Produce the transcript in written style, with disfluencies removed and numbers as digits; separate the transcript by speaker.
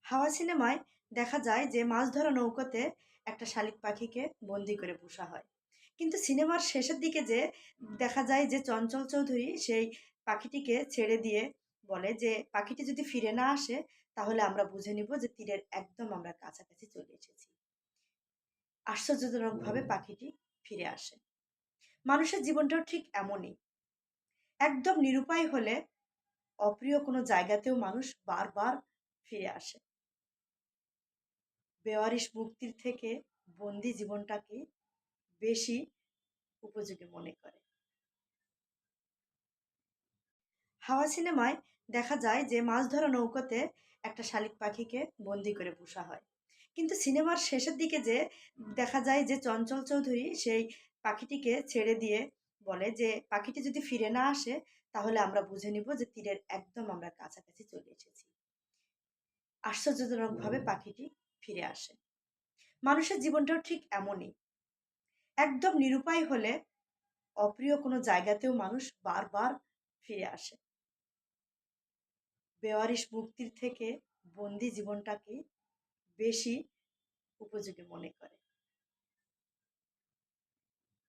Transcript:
Speaker 1: হাওয়া সিনেমায় দেখা যায় যে মাছ ধরা নৌকাতে একটা শালিক পাখিকে বন্দি করে পোষা হয়। কিন্তু সিনেমার শেষের দিকে যে দেখা যায় যে চঞ্চল চৌধুরী সেই পাখিটিকে ছেড়ে দিয়ে বলে যে পাখিটি যদি ফিরে না আসে তাহলে আমরা বুঝে নিব যে তীরের একদম আমরা কাছাকাছি চলে এসেছি। আশ্চর্যজনকভাবে পাখিটি ফিরে আসে। মানুষের জীবনটাও ঠিক এমনই। একদম নিরুপায় হলে অপ্রিয় কোনো জায়গাতেও মানুষ বারবার ফিরে আসে। বেওয়ারিশ মুক্তির থেকে বন্দি জীবনটাকে বেশি উপযোগী মনে করে। হাওয়া সিনেমায় দেখা যায় যে মাছ ধরা নৌকাতে একটা শালিক পাখিকে বন্দি করে পোষা হয়। কিন্তু সিনেমার শেষের দিকে যে দেখা যায় যে চঞ্চল চৌধুরী সেই পাখিটিকে ছেড়ে দিয়ে বলে যে পাখিটি যদি ফিরে না আসে তাহলে আমরা বুঝে নিব যে তীরের একদম আমরা কাছাকাছি চলে এসেছি। আশ্চর্যজনকভাবে পাখিটি ফিরে আসে। মানুষের জীবনটাও ঠিক এমনই। একদম নিরুপায় হলে অপ্রিয় কোনো জায়গাতেও মানুষ বারবার ফিরে আসে। বেওয়ারিশ মুক্তির থেকে বন্দি জীবনটাকে বেশি উপযোগী মনে করে।